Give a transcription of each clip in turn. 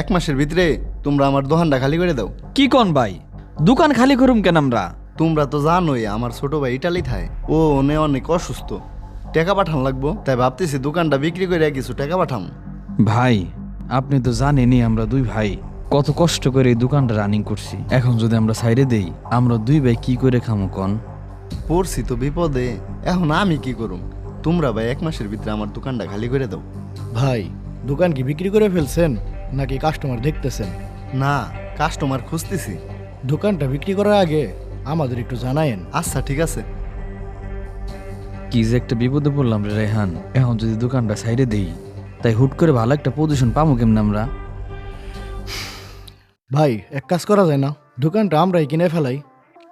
এক মাসের ভিতরে তোমরা আমার দোকানটা খালি করে দাও। কি কন ভাই, দোকান খালি করুম কেন আমরা? তোমরা তো জানোই আমার ছোট ভাই ইটালি থায়, ও অনেক অসুস্থ, টাকা পাঠান লাগবো, তাই ভাবতেছি দোকানটা বিক্রি করে কিছু টাকা পাঠাম। ভাই আপনি তো জানেনই আমরা দুই ভাই কত কষ্ট করে এই দোকানটা রানিং করছি। এখন যদি আমরা সাইডে দেই, আমরা দুই ভাই কি করে খামো কন? পড়ছি তো বিপদে, এখন আমি কি করুম? তোমরা ভাই এক মাসের ভিতরে আমার দোকানটা খালি করে দাও। ভাই দোকান কি বিক্রি করে ফেলছেন নাকি কাস্টমার দেখতেছেন? না, কাস্টমার খুঁজতেছি। দোকানটা বিক্রি করার আগে আমাদের একটু জানায়েন। আচ্ছা ঠিক আছে। কি যে একটা বিপদে পড়লাম রে রেহান, এখন যদি দোকানটা সাইডে দেই তাই হুট করে ভালো একটা পজিশন পাবো কেমন আমরা? ভাই এক কাজ করা যায় না, দোকানটা আমরাই কিনে ফেলাই।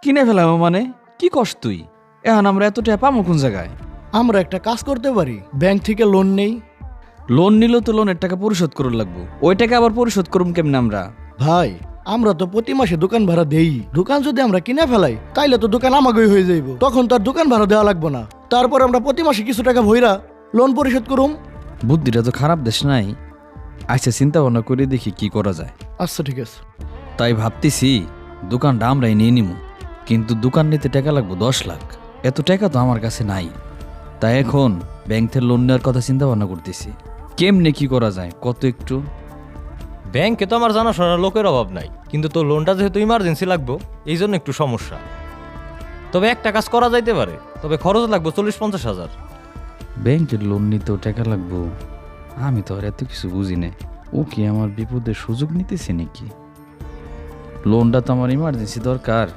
কিনে ফেলাম মানে কি কষ্ট তুই? এখন আমরা এত টাকা পাবো কোন জায়গায়? আমরা একটা কাজ করতে পারি, ব্যাংক থেকে লোন নেই। লোন নিল তো লোনের টাকা পরিশোধ করুন লাগবো, ওই টাকা আবার পরিশোধ করুম কেমন আমরা? ভাই আমরা তো প্রতি মাসে দোকান ভাড়া দেই, দোকান যদি আমরা কিনে ফেলাই তাইলে তো দোকান আমাগই হয়ে যাইব, তখন তার দোকান ভাড়া দেওয়া লাগবে না। তারপর আমরা প্রতি মাসে কিছু টাকা ভইরা লোন পরিশোধ করুম। বুদ্ধিটা তো খারাপ দেশ নাই। আচ্ছা চিন্তা ভাবনা করে দেখি কি করা যায়। আচ্ছা ঠিক আছে। তাই ভাবতেছি দোকানটা আমরাই নিয়ে নিব, কিন্তু দোকান নিতে টাকা লাগবো 10 লাখ। এত টাকা তো আমার কাছে নাই, তাই এখন ব্যাংক থেকে লোন নেওয়ার কথা চিন্তা ভাবনা করতেছি। কেমনে কি করা যায় কত একটু? ব্যাংকে তো আমার জানাশোনা লোকের অভাব নাই, কিন্তু তোর লোনটা যেহেতু ইমার্জেন্সি লাগবো এই জন্য একটু সমস্যা। তবে একটা কাজ করা যাইতে পারে, তবে খরচ লাগবে 40-50 হাজার। ব্যাংকের লোন নিতেও টাকা লাগবো? আমি তো আর এত কিছু বুঝি না। ও কি আমার বিপদের সুযোগ নিতেছে নাকি? লোনটা তো আমার ইমার্জেন্সি দরকার।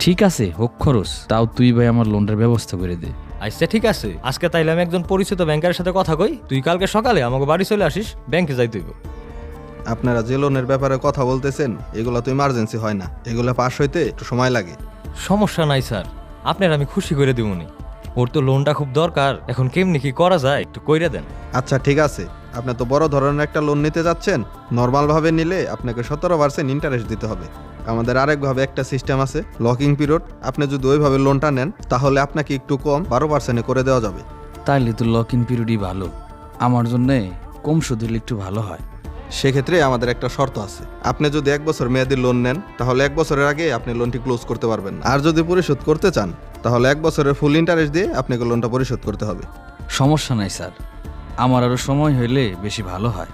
ঠিক আছে হোক খরচ, তাও তুই ভাই আমার লোনটার ব্যবস্থা করে দে। আচ্ছা ঠিক আছে, আজকে তাইলে আমি একজন পরিচিত ব্যাংকের সাথে কথা কই, তুই কালকে সকালে আমাকে বাড়ি চলে আসিস, ব্যাংকে যাইতে হইব। আপনারা যে লোনের ব্যাপারে কথা বলতেছেন এগুলো তো ইমার্জেন্সি হয় না, এগুলো পাস হইতে একটু সময় লাগে। সমস্যা নাই স্যার, আপনার আমি খুশি করে দিবনি। ওর তো লোনটা খুব দরকার, এখন কেমনি কি করা যায় একটু কইরা দেন। আচ্ছা ঠিক আছে, আপনি তো বড় ধরনের একটা লোন নিতে যাচ্ছেন, নর্মালভাবে নিলে আপনাকে 17% ইন্টারেস্ট দিতে হবে। আমাদের আরেকভাবে একটা সিস্টেম আছে, লকিং পিরিয়ড। আপনি যদি ওইভাবে লোনটা নেন তাহলে আপনাকে একটু কম 12% করে দেওয়া যাবে। তাইলে তো লক ইন পিরিয়ডই ভালো আমার জন্য, কম সুদ হলে একটু ভালো হয়। সেক্ষেত্রে আমাদের একটা শর্ত আছে, আপনি যদি 1 বছর মেয়াদি লোন নেন তাহলে 1 বছরের আগে আপনি লোনটি ক্লোজ করতে পারবেন না। আর যদি পরিশোধ করতে চান তাহলে 1 বছরের ফুল ইন্টারেস্ট দিয়ে আপনাকে লোনটা পরিশোধ করতে হবে। সমস্যা নাই স্যার, আমার আরো সময় হইলে বেশি ভালো হয়।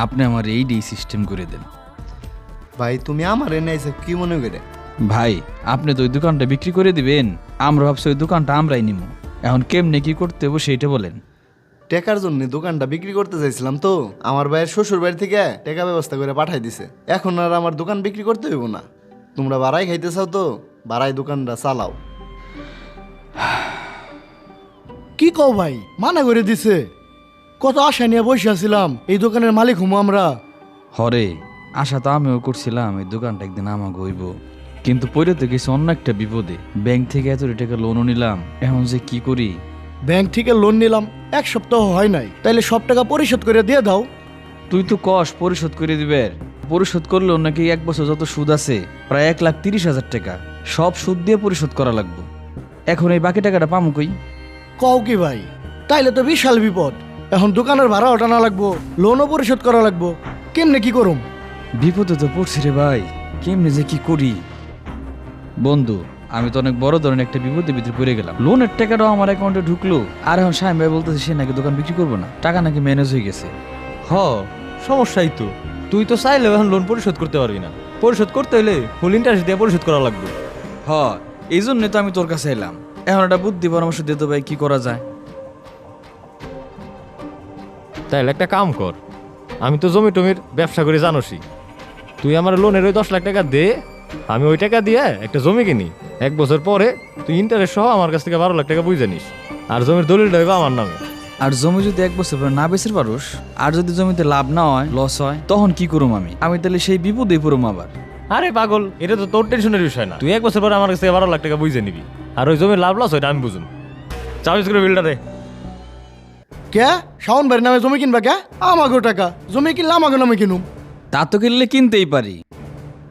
আপনি আমার এই সিস্টেম করে দেন। ভাই তুমি আমার এনে আইছো কি মনে করে? ভাই আপনি তো ওই দোকানটা বিক্রি করে দিবেন, আমরা ভাবছি ওই দোকানটা আমরাই নিব। এখন কেমনে কি করতে হবে সেইটা বলেন। টাকার জন্য দোকানটা বিক্রি করতে চাইছিলাম, তো আমার ভাইয়ের শ্বশুর বাড়ি থেকে টাকা ব্যবস্থা করে পাঠাই দিছে। এখন আর আমার দোকান বিক্রি করতে হইব না। তোমরা বাড়াই খাইতে চাও তো বাড়াই দোকানটা চালাও। কি কও ভাই, মানা করে দিছে? কত আশা নিয়ে বসে আছিলাম, এই দোকানের মালিক হমু আমরা। হরে আশা তো আমিও করছিলাম এই দোকানটা একদিন আমাকে হইব, কিন্তু পরে তো কিছু অন্য একটা বিপদে ব্যাংক থেকে এত টাকা লোনও নিলাম, এখন যে কি করি। ব্যাংক থেকে লোন নিলাম 1 সপ্তাহ হয় নাই, তাইলে সব টাকা পরিশোধ করে দিয়ে দাও। তুই তো কস পরিশোধ করে দিবে, পরিশোধ করলেও নাকি 1 বছর যত সুদ আছে প্রায় 1,30,000 টাকা, সব সুদ দিয়ে পরিশোধ করা লাগবে। এখন এই বাকি টাকাটা পামু কই? কও কি ভাই, তাইলে তো বিশাল বিপদ। এখন দোকানের ভাড়া ওঠানো লাগবো, লোনও পরিশোধ করা লাগবো, কেমনে কি করুম? বিপদে তো পড়ছি রে ভাই, কেমনে যে কি করি। বন্ধু আমি তো অনেক বড় ধরনের একটা বিপদের ভিতরে পড়ে গেলাম। লোনের টাকাটাও আমার অ্যাকাউন্টে ঢুকলো, আর এখন সাহেব ভাই বলতেছে সে নাকি দোকান বিক্রি করবো না, টাকা নাকি ম্যানেজ হয়ে গেছে। হ, সমস্যাই তো, তুই তো চাইলেও এখন লোন পরিশোধ করতে পারবি না। পরিশোধ করতে হলে ফুল ইন্টারেস্ট দিয়ে পরিশোধ করা লাগবে। হ, এই জন্যই তো আমি তোর কাছে এলাম, এখন একটা বুদ্ধি পরামর্শ দিয়ে তো ভাই কি করা যায়। তাইলে একটা কাম কর, আমি তো জমি টমির ব্যবসা করে জানোসই, তুই আমার লোনের ওই 10 লাখ টাকা দে, আমি ওই টাকা দিয়ে একটা জমি কিনি। 1 বছর পরে তুই ইন্টারেস্ট সহ আমার কাছ থেকে 12 লাখ টাকা বুঝে নিস, আর জমির দলিলটা হইবে আমার নামে। আর জমি যদি 1 বছর পরে না বেচের পারোস, আর যদি জমিতে লাভ না হয়, লস হয়, তখন কি করুম আমি? আমি তাহলে সেই বিপদেই পড়ুম আবার। আরে পাগল, এটা তো তোর টেনশনের বিষয় না। তুই 1 বছর পরে আমার কাছ থেকে 12 লাখ টাকা বুঝে নিবি, আর ওই জমির লাভ লস ওইটা আমি বুঝুন। চাবিজ করে বিলটা কে শাওন ভাইয়ের নামে জমি কিনবা? কে আমাগো টাকা জমি কিনলে আমাগো নামে কিনুম। তা তো কিনলে কিনতেই পারি,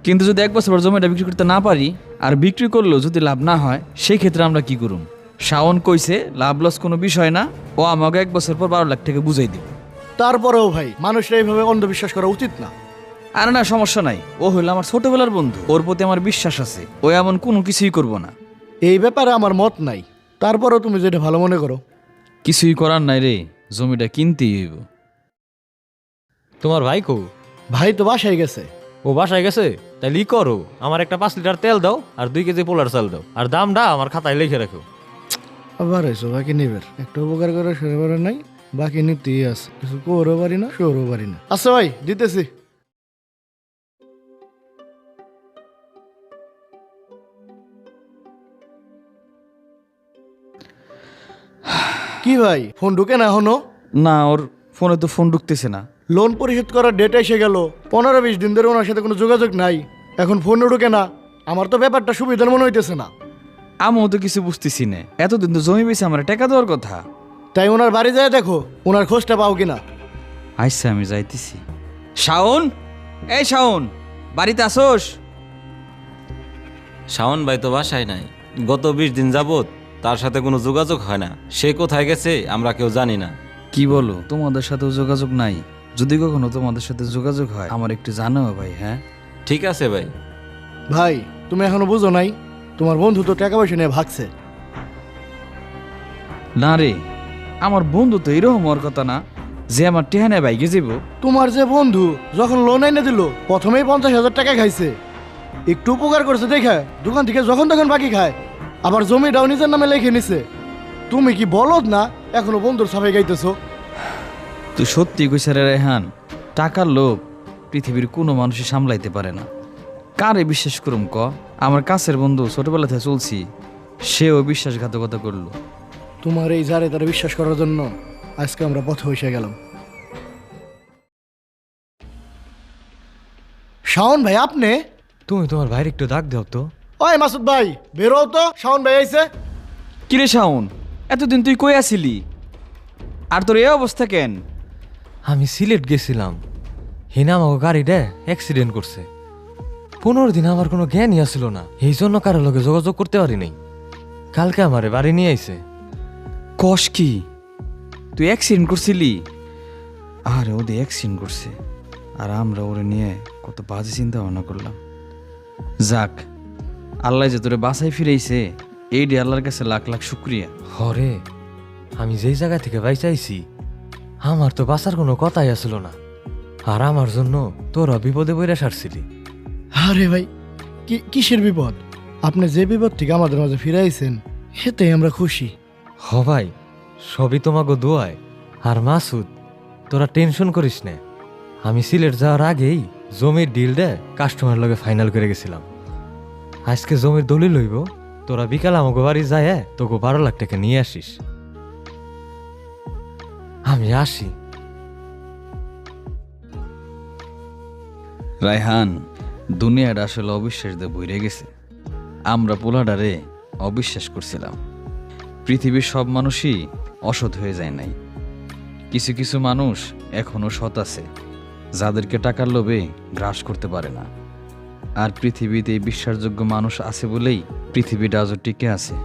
কিন্তু যদি 1 বছর পর জমিটা বিক্রি করতে না পারি, আর বিক্রি করলেও যদি লাভ না হয়, সেই ক্ষেত্রে আমরা কি করুম? শাওন কইছে লাভ লস কোনো বিষয় না, ও আমাকে 1 বছর পর 12 লাখ টাকা বুঝাই দিবে। তারপরেও ভাই মানুষরা এইভাবে অন্ধবিশ্বাস করা উচিত না। আর না, সমস্যা নাই, ও হইলো আমার ছোটবেলার বন্ধু, ওর প্রতি আমার বিশ্বাস আছে, ও এমন কোনো কিছুই করবো না। এই ব্যাপারে আমার মত নাই, তারপরও তুমি যেটা ভালো মনে করো। কিছুই করার নাই রে, জমিটা কিনতেই হইব। তোমার ভাই কো? ভাই তো বাসায় গেছে। ও বাসায় গেছে? তাহলে ই করো, আমার একটা 5 লিটার তেল দাও আর 2 কেজি পোলার চাল দাও, আর দামটা আমার খাতায় লিখে রাখো। আবার এসো বাকি নিবের একটা উপকার করে সরে পারে নাই, বাকি নিতেই আছে, কিছু করও পারি না সরও পারি না। আচ্ছা ভাই দিতেছি। কি ভাই ফোন ঢুকে না এখনো? না, ওর ফোনে তো ফোন ঢুকতেছে না। লোন পরিশোধ করার ডেট এসে গেল, 15-20 দিন ধরে ওনার সাথে কোনো যোগাযোগ নাই, এখন ফোনও ঢুকে না। আমার তো ব্যাপারটা সুবিধার মনে হইতেছে না। আমিও তো কিছু বুঝতেছি না, এতদিন তো জমি বেশি আমার টাকা দেওয়ার কথা। তাই ওনার বাড়ি যায় দেখো, ওনার খোঁজটা পাও কিনা। আচ্ছা, আমি যাইতেছি। শাওন, এই শাওন, বাড়িতে আসোস? শাওন ভাই তো বাসায় নাই, গত 20 দিন যাবত তার সাথে কোনো যোগাযোগ হয় না। সে কোথায় গেছে আমরা কেউ জানি না। কি বলো, তোমাদের সাথেও যোগাযোগ নাই? যদি কখনো তোমাদের সাথে যোগাযোগ হয় আমার একটু জানাও ভাই। হ্যাঁ ঠিক আছে ভাই। ভাই তুমি এখনো বুঝো নাই, তোমার বন্ধু তো টাকা পয়সা নিয়ে ভাগছে। না রে, আমার বন্ধু তো এরকম হওয়ার কথা না যে আমার টেহানে বাইকে যাব। তোমার যে বন্ধু যখন লোন এনে দিল প্রথমেই 50,000 টাকা খাইছে, একটু উপকার করছে দেখে দোকান থেকে যখন তখন বাকি খায়, আবার জমিটাও নিজের নামে লিখে নিছে। তুমি কি বলদ না এখনো বন্ধুর সাফাই গাইতেছো? তুই সত্যি কইছ রে রেহান, টাকার লোভ পৃথিবীর কোনো মানুষই সামলাইতে পারে না। কারে বিশ্বাস করুম ক? আমার কাছের বন্ধু, ছোটবেলা থেকে চলছি, সেও বিশ্বাসঘাতকতা করলো। তোমার এই জারে তারা বিশ্বাস করার জন্য আজকে আমরা পথে বসে গেলাম। শাওন ভাই আপনি? তুমি তোমার ভাইয়ের একটু ডাক দাও তো। ওই মাসুদ ভাই বেরো তো, শাওন ভাই আইছে। কিরে শাওন, এতদিন তুই কই আছিলি? আর তোর এই অবস্থা কেন? আমি সিলেট গেছিলাম, হিনা আমাকে গাড়িটা অ্যাক্সিডেন্ট করছে। 15 দিন আমার কোনো জ্ঞানই আসছিল না, এই জন্য কারো লগে যোগাযোগ করতে পারি নাই। কালকে আমারে বাড়ি নিয়ে আইছে। কস কি, তুই অ্যাক্সিডেন্ট করছিলি? আরে ওদের অ্যাক্সিডেন্ট করছে, আর আমরা ওরে নিয়ে কত বাজে চিন্তা ভাবনা করলাম। যাক, আল্লাহ যে তোরে বাসায় ফিরেছে, এই ডে আল্লাহর কাছে লাখ লাখ শুক্রিয়া। হরে, আমি যেই জায়গা থেকে বাইচাইছি আমার তো বাঁচার কোনো কথাই আসলো না, আর আমার জন্য তোরা বিপদে বইরা সারছিলি। আরে ভাই কিসের বিপদ? আপনি যে বিপদ থেকে আমাদের মাঝে ফিরাইছেন এতেই আমরা খুশি। হ ভাই, সবই তোমাকে দোয়ায়। আর মাসুদ, তোরা টেনশন করিস না, আমি সিলেট যাওয়ার আগেই জমির ডিলটা কাস্টমার লগে ফাইনাল করে গেছিলাম। আজকে জমির দলিল লইব, তোরা বিকাল আমাকে বাড়ি যায় তোকে 12 লাখ টাকা নিয়ে আসিস। আমি আসি। রায়হান, দুনিয়াটা আসলে অবিশ্বাস দিয়ে বইরে গেছে। আমরা পোলাডারে অবিশ্বাস করছিলাম। পৃথিবীর সব মানুষই অসৎ হয়ে যায় নাই, কিছু কিছু মানুষ এখনো সৎ আছে, যাদেরকে টাকার লোভে গ্রাস করতে পারে না। আর পৃথিবীতে এই বিশ্বাসযোগ্য মানুষ আছে বলেই পৃথিবীটা আজও টিকে আছে।